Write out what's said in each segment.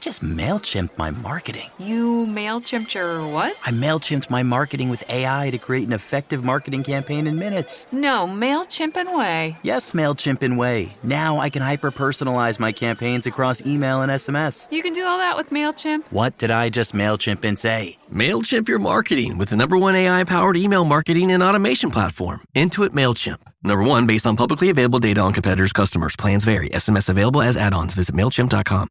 just MailChimped my marketing. You MailChimped your what? I MailChimped my marketing with AI to create an effective marketing campaign in minutes. No, MailChimp and Way. Yes, MailChimp in Way. Now I can hyper-personalize my campaigns across email and SMS. You can do all that with MailChimp? What did I just MailChimp and say? MailChimp your marketing with the #1 AI-powered email marketing and automation platform, Intuit MailChimp. #1 based on publicly available data on competitors' customers. Plans vary. SMS available as add-ons. Visit MailChimp.com.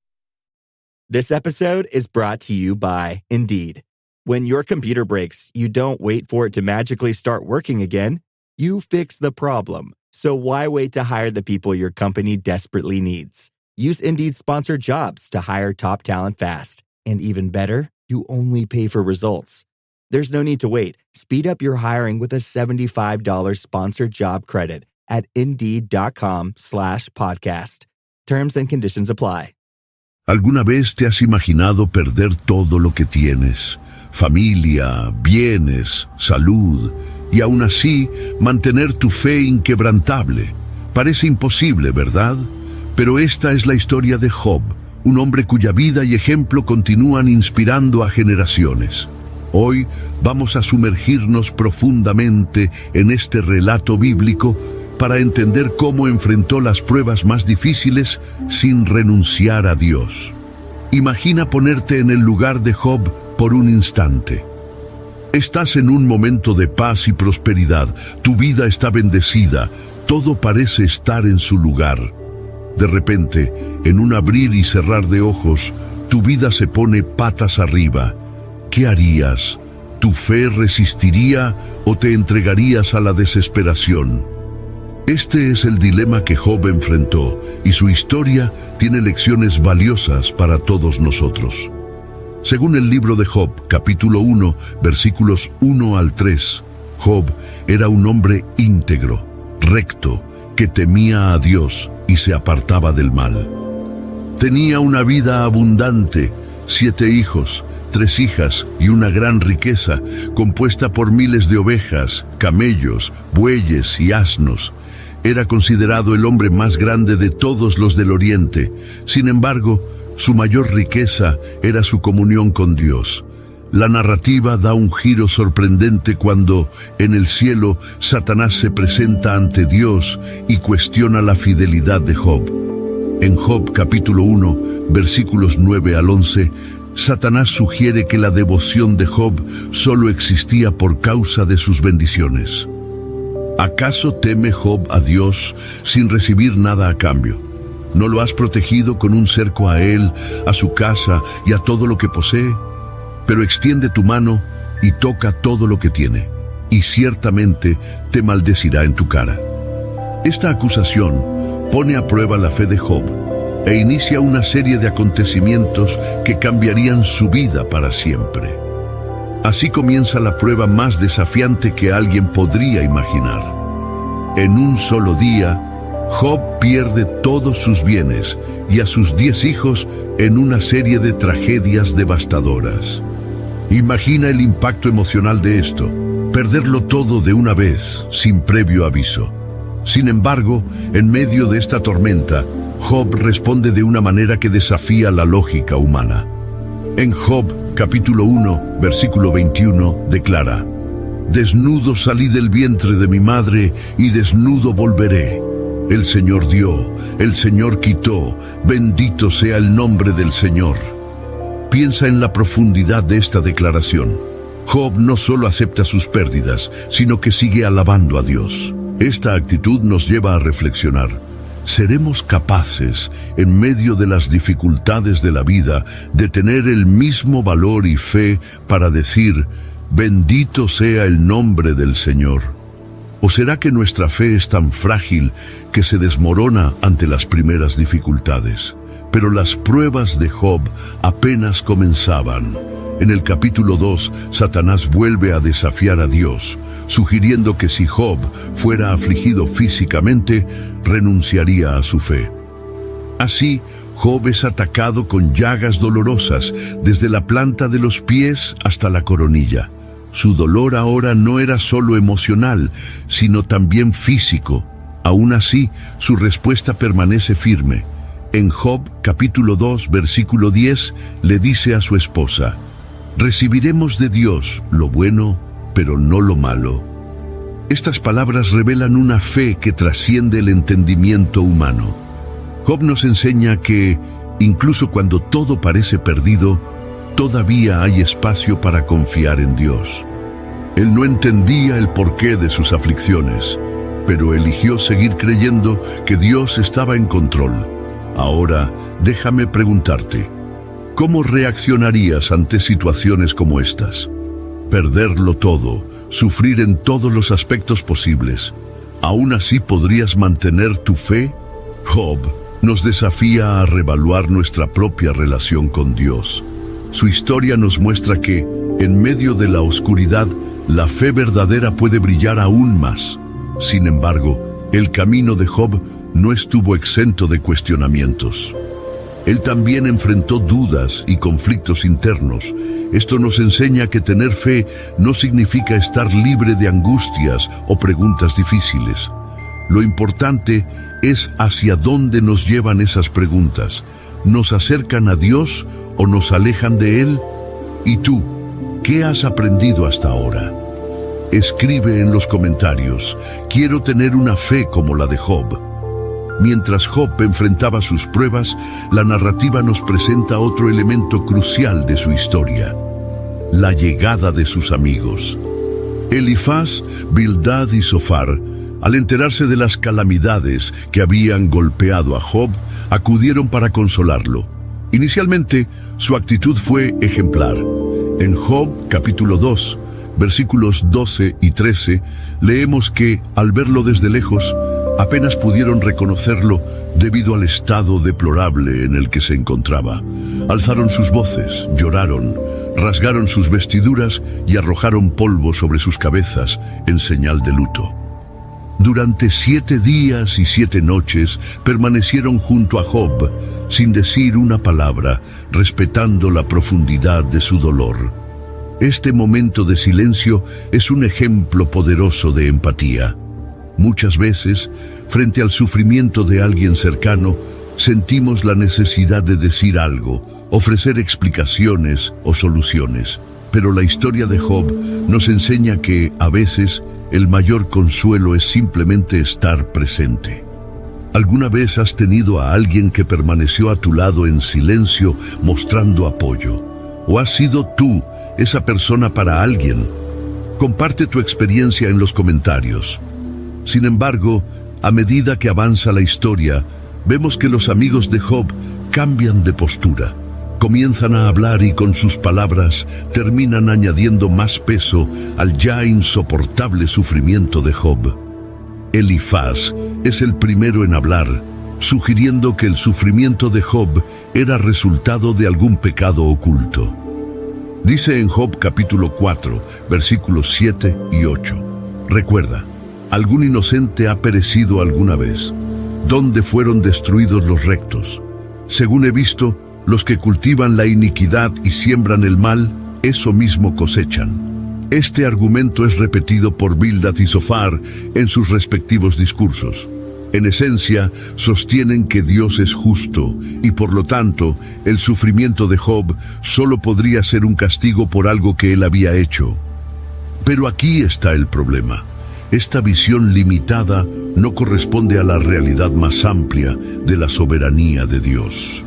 This episode is brought to you by Indeed. When your computer breaks, you don't wait for it to magically start working again. You fix the problem. So why wait to hire the people your company desperately needs? Use Indeed's sponsored jobs to hire top talent fast. And even better, you only pay for results. There's no need to wait. Speed up your hiring with a $75 sponsored job credit at Indeed.com/podcast. Terms and conditions apply. ¿Alguna vez te has imaginado perder todo lo que tienes? Familia, bienes, salud, y aún así mantener tu fe inquebrantable. Parece imposible, ¿verdad? Pero esta es la historia de Job, un hombre cuya vida y ejemplo continúan inspirando a generaciones. Hoy vamos a sumergirnos profundamente en este relato bíblico para entender cómo enfrentó las pruebas más difíciles sin renunciar a Dios. Imagina ponerte en el lugar de Job por un instante. Estás en un momento de paz y prosperidad, tu vida está bendecida, todo parece estar en su lugar. De repente, en un abrir y cerrar de ojos, tu vida se pone patas arriba. ¿Qué harías? ¿Tu fe resistiría o te entregarías a la desesperación? Este es el dilema que Job enfrentó, y su historia tiene lecciones valiosas para todos nosotros. Según el libro de Job, capítulo 1, versículos 1 al 3, Job era un hombre íntegro, recto, que temía a Dios y se apartaba del mal. Tenía una vida abundante, 7 hijos, 3 hijas y una gran riqueza, compuesta por miles de ovejas, camellos, bueyes y asnos. Era considerado el hombre más grande de todos los del Oriente. Sin embargo, su mayor riqueza era su comunión con Dios. La narrativa da un giro sorprendente cuando, en el cielo, Satanás se presenta ante Dios y cuestiona la fidelidad de Job. En Job capítulo 1, versículos 9 al 11, Satanás sugiere que la devoción de Job solo existía por causa de sus bendiciones. ¿Acaso teme Job a Dios sin recibir nada a cambio? ¿No lo has protegido con un cerco a él, a su casa y a todo lo que posee? Pero extiende tu mano y toca todo lo que tiene, y ciertamente te maldecirá en tu cara. Esta acusación pone a prueba la fe de Job e inicia una serie de acontecimientos que cambiarían su vida para siempre. Así comienza la prueba más desafiante que alguien podría imaginar. En un solo día, Job pierde todos sus bienes y a sus 10 hijos en una serie de tragedias devastadoras. Imagina el impacto emocional de esto, perderlo todo de una vez, sin previo aviso. Sin embargo, en medio de esta tormenta, Job responde de una manera que desafía la lógica humana. En Job, capítulo 1, versículo 21, declara: «Desnudo salí del vientre de mi madre, y desnudo volveré. El Señor dio, el Señor quitó, bendito sea el nombre del Señor». Piensa en la profundidad de esta declaración. Job no solo acepta sus pérdidas, sino que sigue alabando a Dios. Esta actitud nos lleva a reflexionar. ¿Seremos capaces, en medio de las dificultades de la vida, de tener el mismo valor y fe para decir: «Bendito sea el nombre del Señor»? ¿O será que nuestra fe es tan frágil que se desmorona ante las primeras dificultades? Pero las pruebas de Job apenas comenzaban. En el capítulo 2, Satanás vuelve a desafiar a Dios, sugiriendo que si Job fuera afligido físicamente, renunciaría a su fe. Así, Job es atacado con llagas dolorosas, desde la planta de los pies hasta la coronilla. Su dolor ahora no era solo emocional, sino también físico. Aún así, su respuesta permanece firme. En Job capítulo 2, versículo 10, le dice a su esposa: recibiremos de Dios lo bueno, pero no lo malo. Estas palabras revelan una fe que trasciende el entendimiento humano. Job nos enseña que, incluso cuando todo parece perdido, todavía hay espacio para confiar en Dios. Él no entendía el porqué de sus aflicciones, pero eligió seguir creyendo que Dios estaba en control. Ahora, déjame preguntarte, ¿cómo reaccionarías ante situaciones como estas? Perderlo todo, sufrir en todos los aspectos posibles. ¿Aún así podrías mantener tu fe? Job nos desafía a reevaluar nuestra propia relación con Dios. Su historia nos muestra que, en medio de la oscuridad, la fe verdadera puede brillar aún más. Sin embargo, el camino de Job no estuvo exento de cuestionamientos. Él también enfrentó dudas y conflictos internos. Esto nos enseña que tener fe no significa estar libre de angustias o preguntas difíciles. Lo importante es hacia dónde nos llevan esas preguntas. ¿Nos acercan a Dios o nos alejan de Él? ¿Y tú, qué has aprendido hasta ahora? Escribe en los comentarios: quiero tener una fe como la de Job. Mientras Job enfrentaba sus pruebas, la narrativa nos presenta otro elemento crucial de su historia: la llegada de sus amigos. Elifaz, Bildad y Zofar, al enterarse de las calamidades que habían golpeado a Job, acudieron para consolarlo. Inicialmente, su actitud fue ejemplar. En Job capítulo 2, versículos 12 y 13, leemos que, al verlo desde lejos, apenas pudieron reconocerlo debido al estado deplorable en el que se encontraba. Alzaron sus voces, lloraron, rasgaron sus vestiduras y arrojaron polvo sobre sus cabezas en señal de luto. Durante 7 días y 7 noches permanecieron junto a Job, sin decir una palabra, respetando la profundidad de su dolor. Este momento de silencio es un ejemplo poderoso de empatía. Muchas veces, frente al sufrimiento de alguien cercano, sentimos la necesidad de decir algo, ofrecer explicaciones o soluciones. Pero la historia de Job nos enseña que, a veces, el mayor consuelo es simplemente estar presente. ¿Alguna vez has tenido a alguien que permaneció a tu lado en silencio, mostrando apoyo? ¿O has sido tú esa persona para alguien? Comparte tu experiencia en los comentarios. Sin embargo, a medida que avanza la historia, vemos que los amigos de Job cambian de postura. Comienzan a hablar y con sus palabras terminan añadiendo más peso al ya insoportable sufrimiento de Job. Elifaz es el primero en hablar, sugiriendo que el sufrimiento de Job era resultado de algún pecado oculto. Dice en Job capítulo 4, versículos 7 y 8: recuerda, algún inocente ha perecido alguna vez. ¿Dónde fueron destruidos los rectos? Según he visto, los que cultivan la iniquidad y siembran el mal, eso mismo cosechan. Este argumento es repetido por Bildad y Zofar en sus respectivos discursos. En esencia, sostienen que Dios es justo y por lo tanto, el sufrimiento de Job solo podría ser un castigo por algo que él había hecho. Pero aquí está el problema. Esta visión limitada no corresponde a la realidad más amplia de la soberanía de Dios.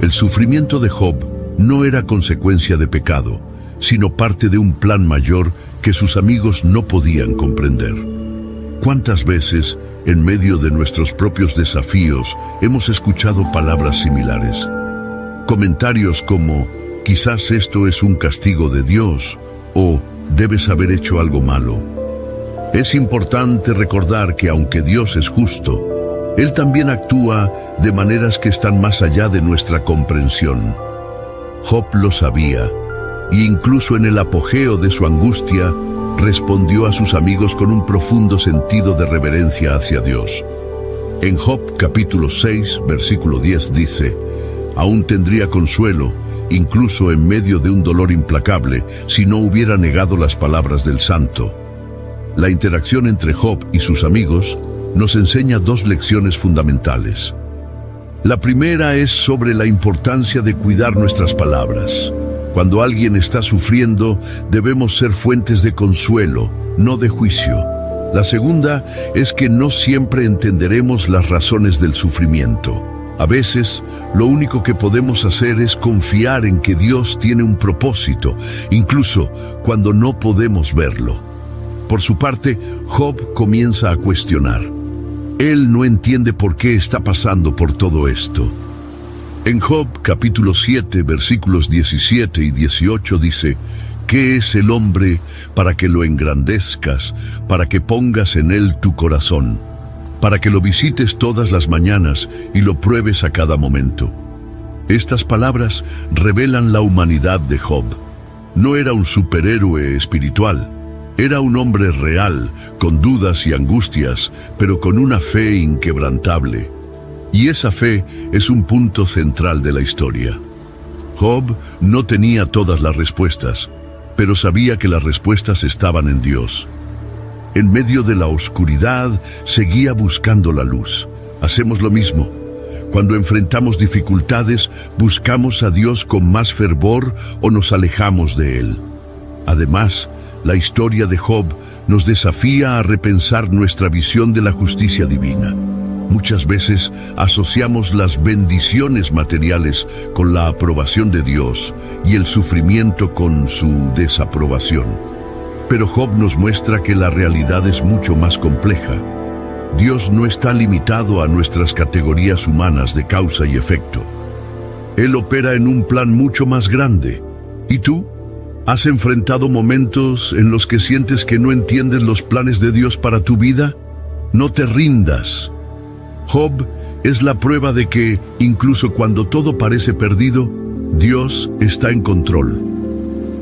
El sufrimiento de Job no era consecuencia de pecado, sino parte de un plan mayor que sus amigos no podían comprender. ¿Cuántas veces, en medio de nuestros propios desafíos, hemos escuchado palabras similares? Comentarios como: quizás esto es un castigo de Dios, o debes haber hecho algo malo. Es importante recordar que aunque Dios es justo, Él también actúa de maneras que están más allá de nuestra comprensión. Job lo sabía, y incluso en el apogeo de su angustia, respondió a sus amigos con un profundo sentido de reverencia hacia Dios. En Job capítulo 6, versículo 10 dice: aún tendría consuelo, incluso en medio de un dolor implacable, si no hubiera negado las palabras del santo. La interacción entre Job y sus amigos nos enseña 2 lecciones fundamentales. La primera es sobre la importancia de cuidar nuestras palabras. Cuando alguien está sufriendo, debemos ser fuentes de consuelo, no de juicio. La segunda es que no siempre entenderemos las razones del sufrimiento. A veces, lo único que podemos hacer es confiar en que Dios tiene un propósito, incluso cuando no podemos verlo. Por su parte, Job comienza a cuestionar. Él no entiende por qué está pasando por todo esto. En Job capítulo 7, versículos 17 y 18 dice: ¿Qué es el hombre para que lo engrandezcas, para que pongas en él tu corazón, para que lo visites todas las mañanas y lo pruebes a cada momento? Estas palabras revelan la humanidad de Job. No era un superhéroe espiritual. Era un hombre real, con dudas y angustias, pero con una fe inquebrantable. Y esa fe es un punto central de la historia. Job no tenía todas las respuestas, pero sabía que las respuestas estaban en Dios. En medio de la oscuridad, seguía buscando la luz. Hacemos lo mismo. Cuando enfrentamos dificultades, buscamos a Dios con más fervor o nos alejamos de Él. Además, la historia de Job nos desafía a repensar nuestra visión de la justicia divina. Muchas veces asociamos las bendiciones materiales con la aprobación de Dios y el sufrimiento con su desaprobación. Pero Job nos muestra que la realidad es mucho más compleja. Dios no está limitado a nuestras categorías humanas de causa y efecto. Él opera en un plan mucho más grande. ¿Y tú? ¿Has enfrentado momentos en los que sientes que no entiendes los planes de Dios para tu vida? No te rindas. Job es la prueba de que, incluso cuando todo parece perdido, Dios está en control.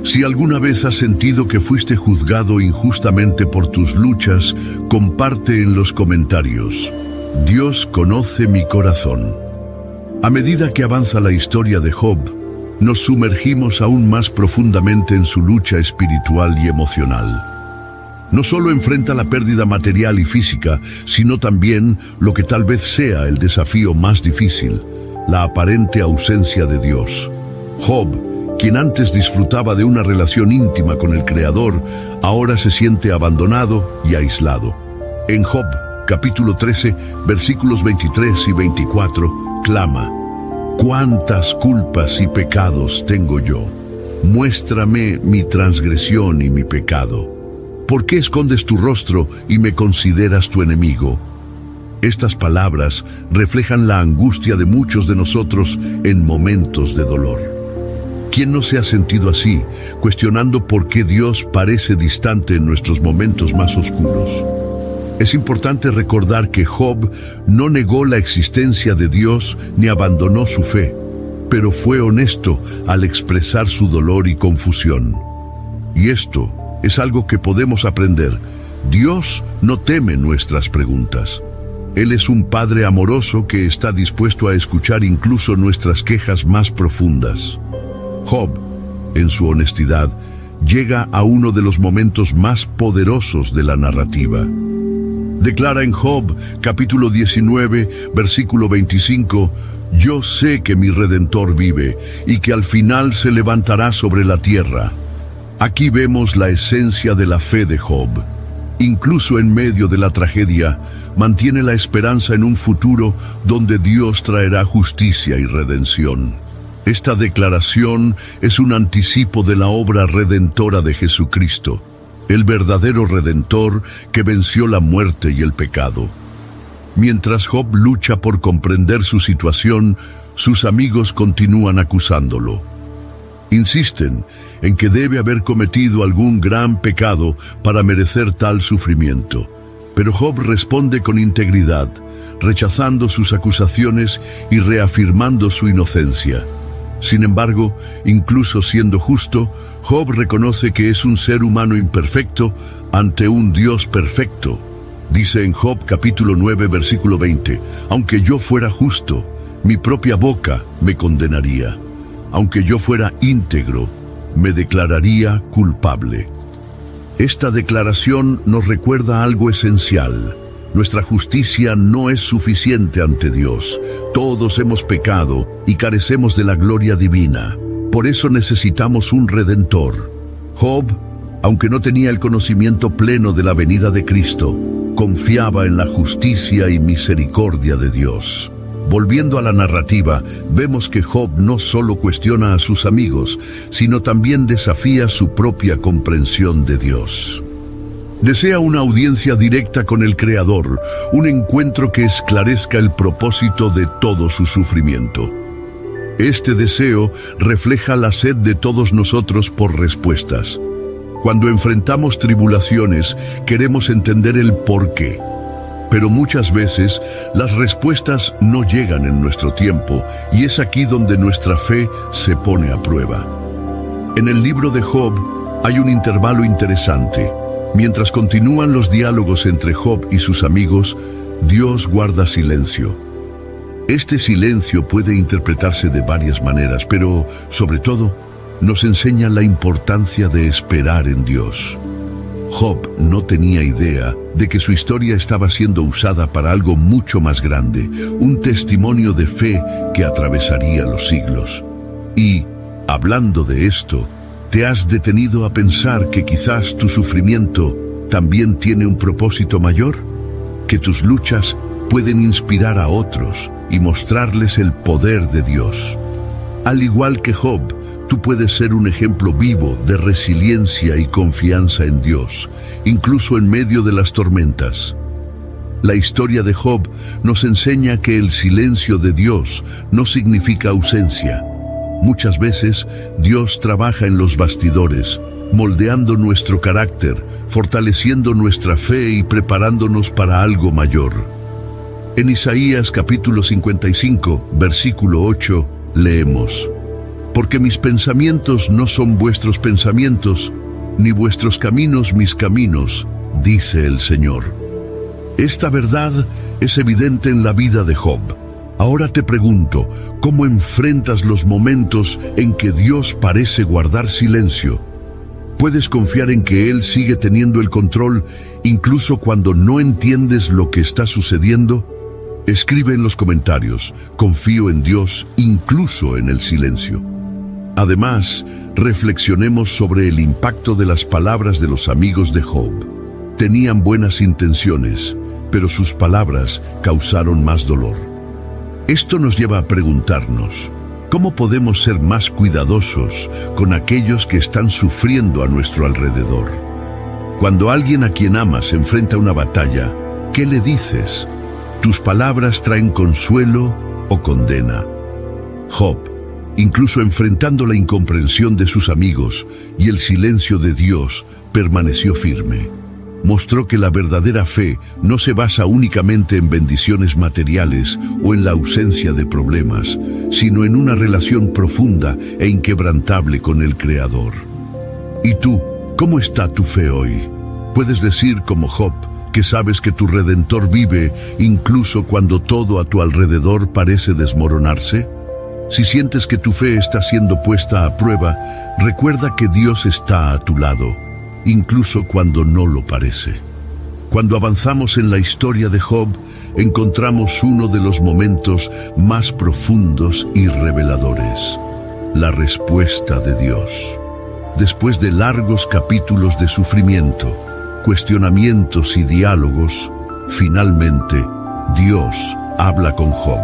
Si alguna vez has sentido que fuiste juzgado injustamente por tus luchas, comparte en los comentarios. Dios conoce mi corazón. A medida que avanza la historia de Job, nos sumergimos aún más profundamente en su lucha espiritual y emocional. No solo enfrenta la pérdida material y física, sino también lo que tal vez sea el desafío más difícil, la aparente ausencia de Dios. Job, quien antes disfrutaba de una relación íntima con el Creador, ahora se siente abandonado y aislado. En Job, capítulo 13, versículos 23 y 24, clama: «¿Cuántas culpas y pecados tengo yo? Muéstrame mi transgresión y mi pecado. ¿Por qué escondes tu rostro y me consideras tu enemigo?». Estas palabras reflejan la angustia de muchos de nosotros en momentos de dolor. ¿Quién no se ha sentido así, cuestionando por qué Dios parece distante en nuestros momentos más oscuros? Es importante recordar que Job no negó la existencia de Dios ni abandonó su fe, pero fue honesto al expresar su dolor y confusión. Y esto es algo que podemos aprender. Dios no teme nuestras preguntas. Él es un Padre amoroso que está dispuesto a escuchar incluso nuestras quejas más profundas. Job, en su honestidad, llega a uno de los momentos más poderosos de la narrativa. Declara en Job, capítulo 19, versículo 25, «Yo sé que mi Redentor vive y que al final se levantará sobre la tierra». Aquí vemos la esencia de la fe de Job. Incluso en medio de la tragedia, mantiene la esperanza en un futuro donde Dios traerá justicia y redención. Esta declaración es un anticipo de la obra redentora de Jesucristo, el verdadero Redentor que venció la muerte y el pecado. Mientras Job lucha por comprender su situación, sus amigos continúan acusándolo. Insisten en que debe haber cometido algún gran pecado para merecer tal sufrimiento. Pero Job responde con integridad, rechazando sus acusaciones y reafirmando su inocencia. Sin embargo, incluso siendo justo, Job reconoce que es un ser humano imperfecto ante un Dios perfecto. Dice en Job capítulo 9, versículo 20, «Aunque yo fuera justo, mi propia boca me condenaría. Aunque yo fuera íntegro, me declararía culpable». Esta declaración nos recuerda algo esencial. Nuestra justicia no es suficiente ante Dios. Todos hemos pecado y carecemos de la gloria divina. Por eso necesitamos un Redentor. Job, aunque no tenía el conocimiento pleno de la venida de Cristo, confiaba en la justicia y misericordia de Dios. Volviendo a la narrativa, vemos que Job no solo cuestiona a sus amigos, sino también desafía su propia comprensión de Dios. Desea una audiencia directa con el Creador, un encuentro que esclarezca el propósito de todo su sufrimiento. Este deseo refleja la sed de todos nosotros por respuestas. Cuando enfrentamos tribulaciones, queremos entender el porqué. Pero muchas veces, las respuestas no llegan en nuestro tiempo, y es aquí donde nuestra fe se pone a prueba. En el libro de Job hay un intervalo interesante. Mientras continúan los diálogos entre Job y sus amigos, Dios guarda silencio. Este silencio puede interpretarse de varias maneras, pero, sobre todo, nos enseña la importancia de esperar en Dios. Job no tenía idea de que su historia estaba siendo usada para algo mucho más grande, un testimonio de fe que atravesaría los siglos. Y, hablando de esto, ¿te has detenido a pensar que quizás tu sufrimiento también tiene un propósito mayor? Que tus luchas pueden inspirar a otros y mostrarles el poder de Dios. Al igual que Job, tú puedes ser un ejemplo vivo de resiliencia y confianza en Dios, incluso en medio de las tormentas. La historia de Job nos enseña que el silencio de Dios no significa ausencia. Muchas veces, Dios trabaja en los bastidores, moldeando nuestro carácter, fortaleciendo nuestra fe y preparándonos para algo mayor. En Isaías capítulo 55, versículo 8, leemos: Porque mis pensamientos no son vuestros pensamientos, ni vuestros caminos mis caminos, dice el Señor. Esta verdad es evidente en la vida de Job. Ahora te pregunto, ¿cómo enfrentas los momentos en que Dios parece guardar silencio? ¿Puedes confiar en que Él sigue teniendo el control, incluso cuando no entiendes lo que está sucediendo? Escribe en los comentarios: confío en Dios, incluso en el silencio. Además, reflexionemos sobre el impacto de las palabras de los amigos de Job. Tenían buenas intenciones, pero sus palabras causaron más dolor. Esto nos lleva a preguntarnos, ¿cómo podemos ser más cuidadosos con aquellos que están sufriendo a nuestro alrededor? Cuando alguien a quien amas enfrenta una batalla, ¿qué le dices? ¿Tus palabras traen consuelo o condena? Job, incluso enfrentando la incomprensión de sus amigos y el silencio de Dios, permaneció firme. Mostró que la verdadera fe no se basa únicamente en bendiciones materiales o en la ausencia de problemas, sino en una relación profunda e inquebrantable con el Creador. ¿Y tú, cómo está tu fe hoy? ¿Puedes decir como Job que sabes que tu Redentor vive incluso cuando todo a tu alrededor parece desmoronarse? Si sientes que tu fe está siendo puesta a prueba, recuerda que Dios está a tu lado, incluso cuando no lo parece. Cuando avanzamos en la historia de Job, encontramos uno de los momentos más profundos y reveladores: la respuesta de Dios. Después de largos capítulos de sufrimiento, cuestionamientos y diálogos, finalmente Dios habla con Job.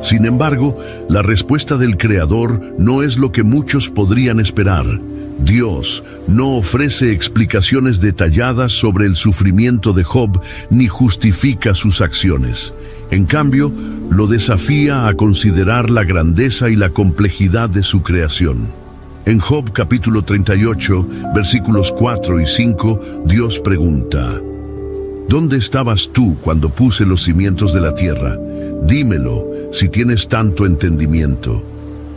Sin embargo, la respuesta del Creador no es lo que muchos podrían esperar. Dios no ofrece explicaciones detalladas sobre el sufrimiento de Job ni justifica sus acciones. En cambio, lo desafía a considerar la grandeza y la complejidad de su creación. En Job capítulo 38, versículos 4 y 5, Dios pregunta: ¿Dónde estabas tú cuando puse los cimientos de la tierra? Dímelo, si tienes tanto entendimiento.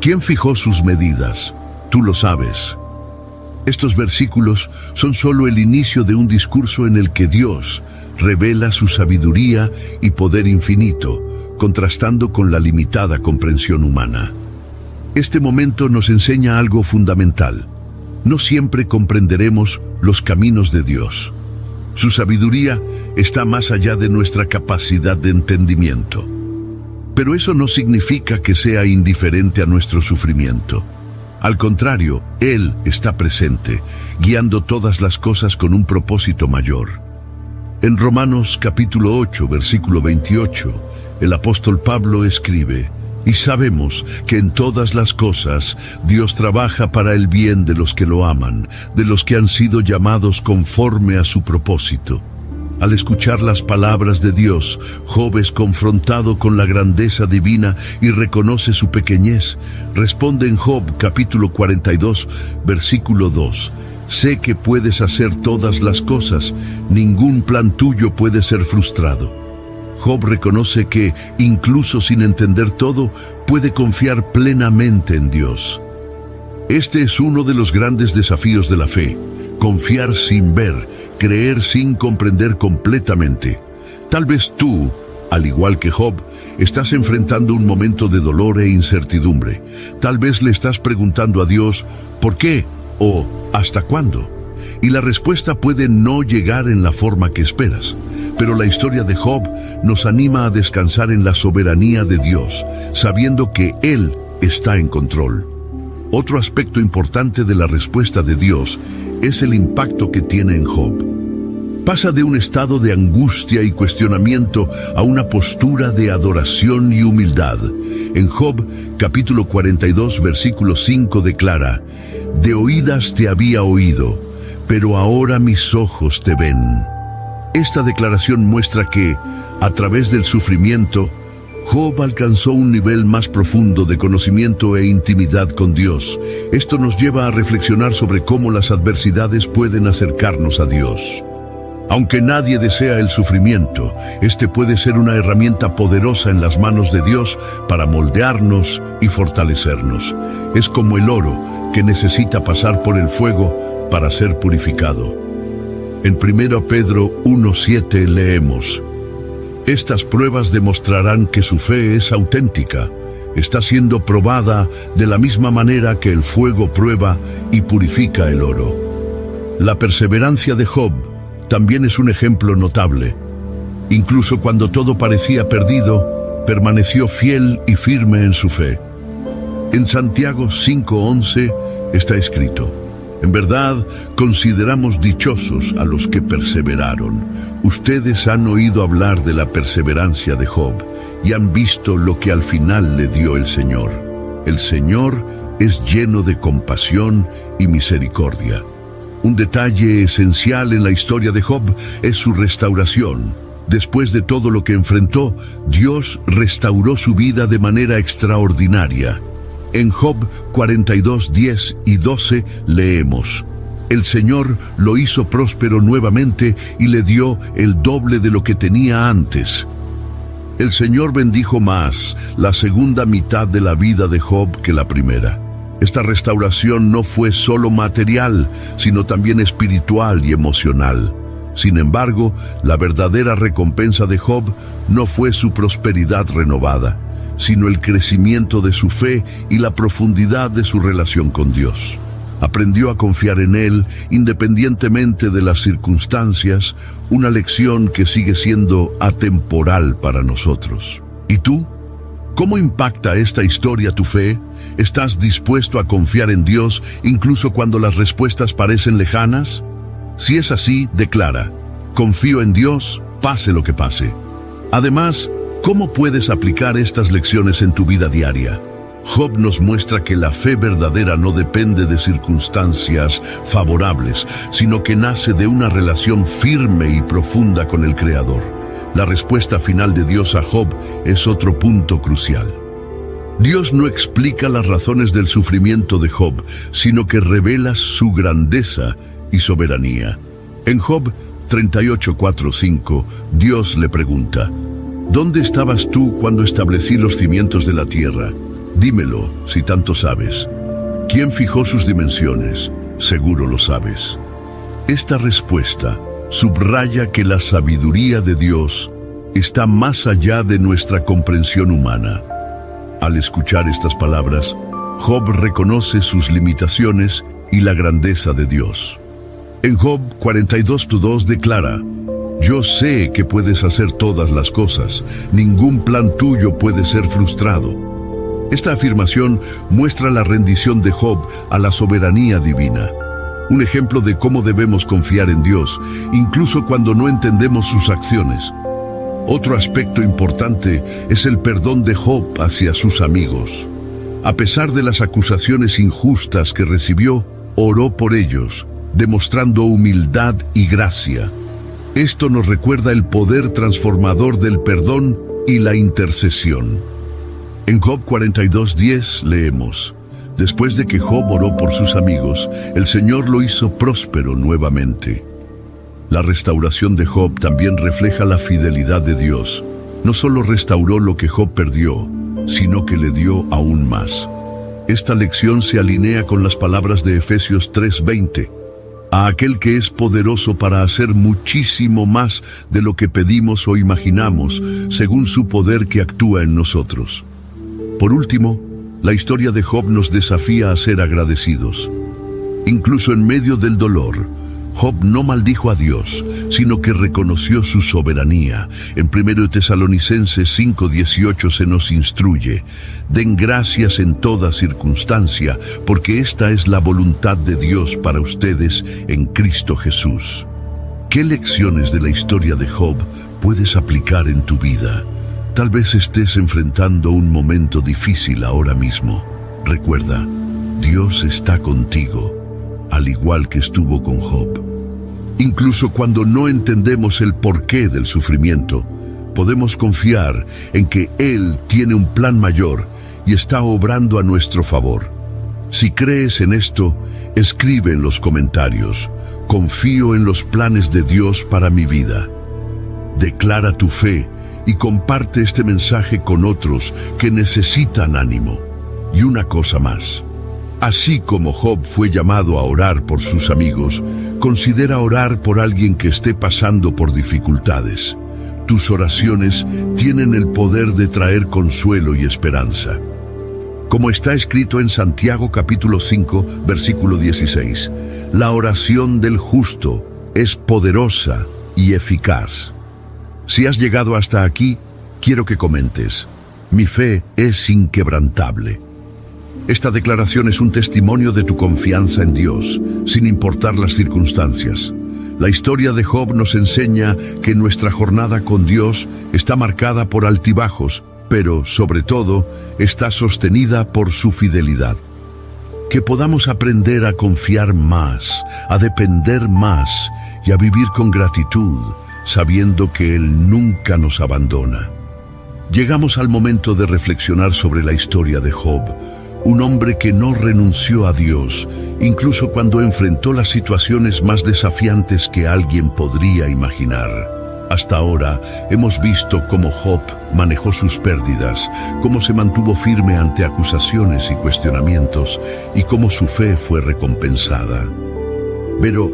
¿Quién fijó sus medidas? Tú lo sabes. Estos versículos son solo el inicio de un discurso en el que Dios revela su sabiduría y poder infinito, contrastando con la limitada comprensión humana. Este momento nos enseña algo fundamental. No siempre comprenderemos los caminos de Dios. Su sabiduría está más allá de nuestra capacidad de entendimiento. Pero eso no significa que sea indiferente a nuestro sufrimiento. Al contrario, Él está presente, guiando todas las cosas con un propósito mayor. En Romanos capítulo 8, versículo 28, el apóstol Pablo escribe: y sabemos que en todas las cosas Dios trabaja para el bien de los que lo aman, de los que han sido llamados conforme a su propósito. Al escuchar las palabras de Dios, Job es confrontado con la grandeza divina y reconoce su pequeñez. Responde en Job capítulo 42, versículo 2: sé que puedes hacer todas las cosas, ningún plan tuyo puede ser frustrado. Job reconoce que, incluso sin entender todo, puede confiar plenamente en Dios. Este es uno de los grandes desafíos de la fe: confiar sin ver, creer sin comprender completamente. Tal vez tú, al igual que Job, estás enfrentando un momento de dolor e incertidumbre. Tal vez le estás preguntando a Dios, ¿por qué? O ¿hasta cuándo? Y la respuesta puede no llegar en la forma que esperas. Pero la historia de Job nos anima a descansar en la soberanía de Dios, sabiendo que Él está en control. Otro aspecto importante de la respuesta de Dios es el impacto que tiene en Job. Pasa de un estado de angustia y cuestionamiento a una postura de adoración y humildad. En Job, capítulo 42, versículo 5 declara: de oídas te había oído, pero ahora mis ojos te ven. Esta declaración muestra que, a través del sufrimiento, Job alcanzó un nivel más profundo de conocimiento e intimidad con Dios. Esto nos lleva a reflexionar sobre cómo las adversidades pueden acercarnos a Dios. Aunque nadie desea el sufrimiento, este puede ser una herramienta poderosa en las manos de Dios para moldearnos y fortalecernos. Es como el oro que necesita pasar por el fuego para ser purificado. En 1 Pedro 1:7 leemos: estas pruebas demostrarán que su fe es auténtica. Está siendo probada de la misma manera que el fuego prueba y purifica el oro. La perseverancia de Job también es un ejemplo notable. Incluso cuando todo parecía perdido, permaneció fiel y firme en su fe. En Santiago 5:11 está escrito: en verdad, consideramos dichosos a los que perseveraron. Ustedes han oído hablar de la perseverancia de Job y han visto lo que al final le dio el Señor. El Señor es lleno de compasión y misericordia. Un detalle esencial en la historia de Job es su restauración. Después de todo lo que enfrentó, Dios restauró su vida de manera extraordinaria. En Job 42, 10 y 12 leemos: el Señor lo hizo próspero nuevamente y le dio el doble de lo que tenía antes. El Señor bendijo más la segunda mitad de la vida de Job que la primera. Esta restauración no fue solo material, sino también espiritual y emocional. Sin embargo, la verdadera recompensa de Job no fue su prosperidad renovada, sino el crecimiento de su fe y la profundidad de su relación con Dios. Aprendió a confiar en Él independientemente de las circunstancias, una lección que sigue siendo atemporal para nosotros. ¿Y tú? ¿Cómo impacta esta historia tu fe? ¿Estás dispuesto a confiar en Dios incluso cuando las respuestas parecen lejanas? Si es así, declara: confío en Dios, pase lo que pase. Además, ¿cómo puedes aplicar estas lecciones en tu vida diaria? Job nos muestra que la fe verdadera no depende de circunstancias favorables, sino que nace de una relación firme y profunda con el Creador. La respuesta final de Dios a Job es otro punto crucial. Dios no explica las razones del sufrimiento de Job, sino que revela su grandeza y soberanía. En Job 38:4-5, Dios le pregunta: ¿dónde estabas tú cuando establecí los cimientos de la tierra? Dímelo, si tanto sabes. ¿Quién fijó sus dimensiones? Seguro lo sabes. Esta respuesta subraya que la sabiduría de Dios está más allá de nuestra comprensión humana. Al escuchar estas palabras, Job reconoce sus limitaciones y la grandeza de Dios. En Job 42:2 declara: Yo sé que puedes hacer todas las cosas, ningún plan tuyo puede ser frustrado. Esta afirmación muestra la rendición de Job a la soberanía divina, un ejemplo de cómo debemos confiar en Dios, incluso cuando no entendemos sus acciones. Otro aspecto importante es el perdón de Job hacia sus amigos. A pesar de las acusaciones injustas que recibió, oró por ellos, demostrando humildad y gracia. Esto nos recuerda el poder transformador del perdón y la intercesión. En Job 42:10 leemos: Después de que Job oró por sus amigos, el Señor lo hizo próspero nuevamente. La restauración de Job también refleja la fidelidad de Dios. No solo restauró lo que Job perdió, sino que le dio aún más. Esta lección se alinea con las palabras de Efesios 3:20. A aquel que es poderoso para hacer muchísimo más de lo que pedimos o imaginamos, según su poder que actúa en nosotros. Por último, la historia de Job nos desafía a ser agradecidos. Incluso en medio del dolor, Job no maldijo a Dios, sino que reconoció su soberanía. En 1 Tesalonicenses 5:18 se nos instruye: Den gracias en toda circunstancia, porque esta es la voluntad de Dios para ustedes en Cristo Jesús. ¿Qué lecciones de la historia de Job puedes aplicar en tu vida? Tal vez estés enfrentando un momento difícil ahora mismo. Recuerda, Dios está contigo, al igual que estuvo con Job. Incluso cuando no entendemos el porqué del sufrimiento, podemos confiar en que Él tiene un plan mayor y está obrando a nuestro favor. Si crees en esto, escribe en los comentarios: Confío en los planes de Dios para mi vida. Declara tu fe y comparte este mensaje con otros que necesitan ánimo. Y una cosa más: así como Job fue llamado a orar por sus amigos, considera orar por alguien que esté pasando por dificultades. Tus oraciones tienen el poder de traer consuelo y esperanza. Como está escrito en Santiago capítulo 5, versículo 16, la oración del justo es poderosa y eficaz. Si has llegado hasta aquí, quiero que comentes: Mi fe es inquebrantable. Esta declaración es un testimonio de tu confianza en Dios, sin importar las circunstancias. La historia de Job nos enseña que nuestra jornada con Dios está marcada por altibajos, pero, sobre todo, está sostenida por su fidelidad. Que podamos aprender a confiar más, a depender más y a vivir con gratitud, sabiendo que Él nunca nos abandona. Llegamos al momento de reflexionar sobre la historia de Job, un hombre que no renunció a Dios, incluso cuando enfrentó las situaciones más desafiantes que alguien podría imaginar. Hasta ahora hemos visto cómo Job manejó sus pérdidas, cómo se mantuvo firme ante acusaciones y cuestionamientos, y cómo su fe fue recompensada. Pero,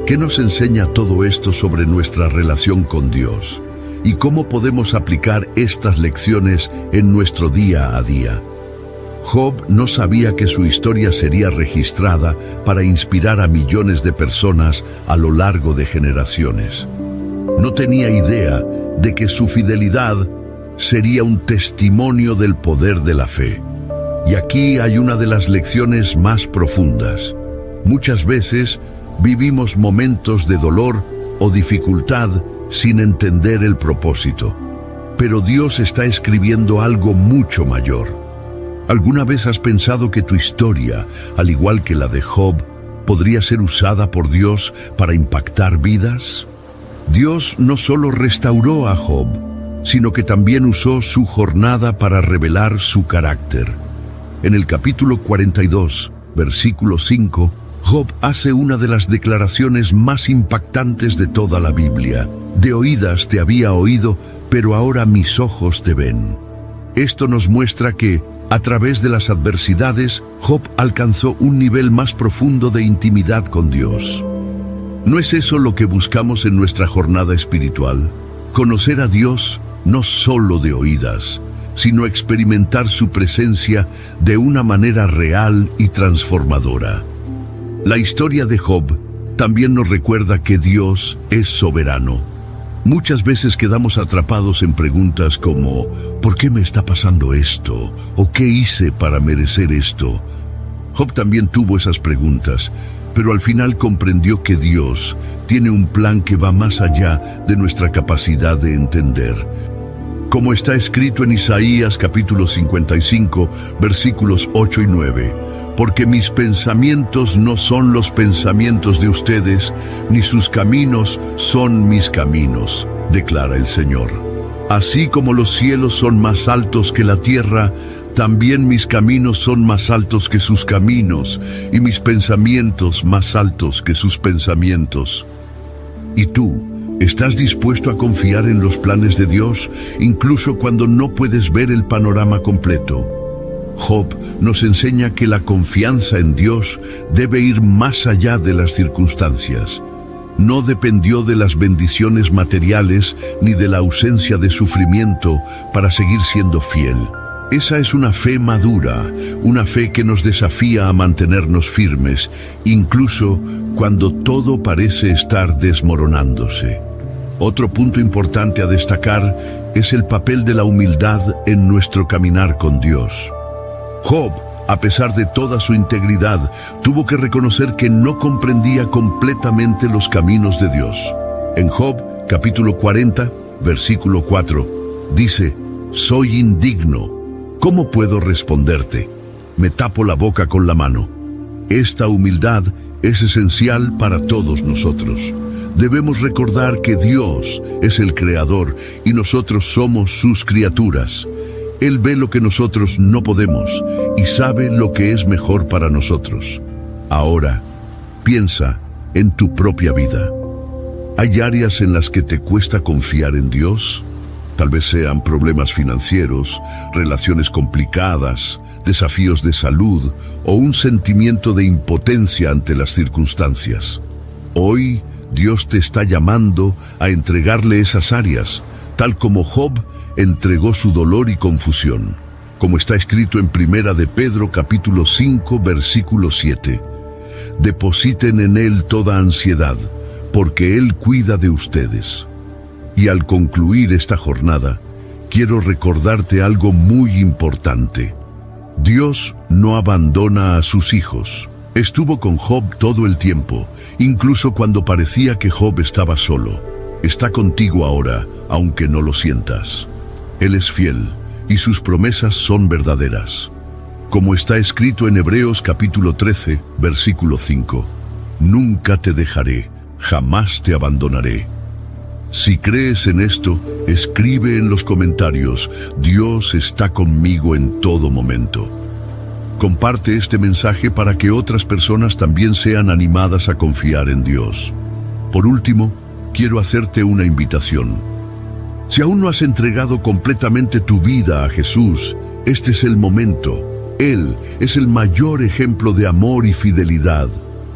¿qué nos enseña todo esto sobre nuestra relación con Dios? ¿Y cómo podemos aplicar estas lecciones en nuestro día a día? Job no sabía que su historia sería registrada para inspirar a millones de personas a lo largo de generaciones. No tenía idea de que su fidelidad sería un testimonio del poder de la fe. Y aquí hay una de las lecciones más profundas. Muchas veces vivimos momentos de dolor o dificultad sin entender el propósito. Pero Dios está escribiendo algo mucho mayor. ¿Alguna vez has pensado que tu historia, al igual que la de Job, podría ser usada por Dios para impactar vidas? Dios no solo restauró a Job, sino que también usó su jornada para revelar su carácter. En el capítulo 42, versículo 5, Job hace una de las declaraciones más impactantes de toda la Biblia: De oídas te había oído, pero ahora mis ojos te ven. Esto nos muestra que, a través de las adversidades, Job alcanzó un nivel más profundo de intimidad con Dios. ¿No es eso lo que buscamos en nuestra jornada espiritual? Conocer a Dios no solo de oídas, sino experimentar su presencia de una manera real y transformadora. La historia de Job también nos recuerda que Dios es soberano. Muchas veces quedamos atrapados en preguntas como ¿por qué me está pasando esto? ¿O qué hice para merecer esto? Job también tuvo esas preguntas, pero al final comprendió que Dios tiene un plan que va más allá de nuestra capacidad de entender. Como está escrito en Isaías capítulo 55, versículos 8 y 9, porque mis pensamientos no son los pensamientos de ustedes, ni sus caminos son mis caminos, declara el Señor. Así como los cielos son más altos que la tierra, también mis caminos son más altos que sus caminos, y mis pensamientos más altos que sus pensamientos. ¿Y tú? ¿Estás dispuesto a confiar en los planes de Dios, incluso cuando no puedes ver el panorama completo? Job nos enseña que la confianza en Dios debe ir más allá de las circunstancias. No dependió de las bendiciones materiales ni de la ausencia de sufrimiento para seguir siendo fiel. Esa es una fe madura, una fe que nos desafía a mantenernos firmes, incluso cuando todo parece estar desmoronándose. Otro punto importante a destacar es el papel de la humildad en nuestro caminar con Dios. Job, a pesar de toda su integridad, tuvo que reconocer que no comprendía completamente los caminos de Dios. En Job, capítulo 40, versículo 4, dice: «Soy indigno. ¿Cómo puedo responderte? Me tapo la boca con la mano». Esta humildad es esencial para todos nosotros. Debemos recordar que Dios es el Creador y nosotros somos sus criaturas. Él ve lo que nosotros no podemos y sabe lo que es mejor para nosotros. Ahora, piensa en tu propia vida. ¿Hay áreas en las que te cuesta confiar en Dios? Tal vez sean problemas financieros, relaciones complicadas, desafíos de salud o un sentimiento de impotencia ante las circunstancias. Hoy, Dios te está llamando a entregarle esas áreas, tal como Job entregó su dolor y confusión. Como está escrito en Primera de Pedro capítulo 5, versículo 7. Depositen en Él toda ansiedad, porque Él cuida de ustedes. Y al concluir esta jornada, quiero recordarte algo muy importante. Dios no abandona a sus hijos. Estuvo con Job todo el tiempo, incluso cuando parecía que Job estaba solo. Está contigo ahora, aunque no lo sientas. Él es fiel, y sus promesas son verdaderas. Como está escrito en Hebreos capítulo 13, versículo 5, «Nunca te dejaré, jamás te abandonaré». Si crees en esto, escribe en los comentarios: «Dios está conmigo en todo momento». Comparte este mensaje para que otras personas también sean animadas a confiar en Dios. Por último, quiero hacerte una invitación. Si aún no has entregado completamente tu vida a Jesús, este es el momento. Él es el mayor ejemplo de amor y fidelidad.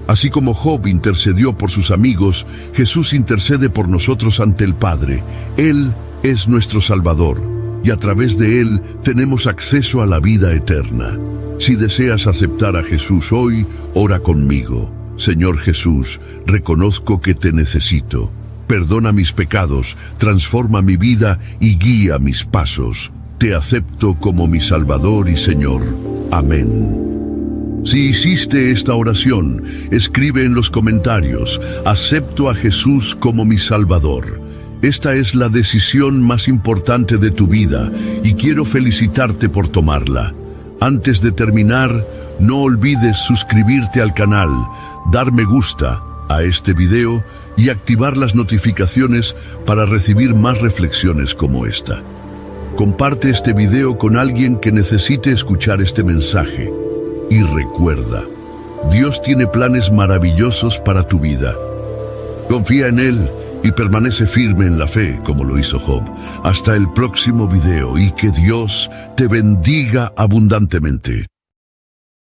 Así como Job intercedió por sus amigos, Jesús intercede por nosotros ante el Padre. Él es nuestro Salvador, y a través de Él tenemos acceso a la vida eterna. Si deseas aceptar a Jesús hoy, ora conmigo. Señor Jesús, reconozco que te necesito. Perdona mis pecados, transforma mi vida y guía mis pasos. Te acepto como mi Salvador y Señor. Amén. Si hiciste esta oración, escribe en los comentarios: «Acepto a Jesús como mi Salvador». Esta es la decisión más importante de tu vida y quiero felicitarte por tomarla. Antes de terminar, no olvides suscribirte al canal, dar me gusta a este video y activar las notificaciones para recibir más reflexiones como esta. Comparte este video con alguien que necesite escuchar este mensaje. Y recuerda, Dios tiene planes maravillosos para tu vida. Confía en Él y permanece firme en la fe como lo hizo Job. Hasta el próximo video y que Dios te bendiga abundantemente.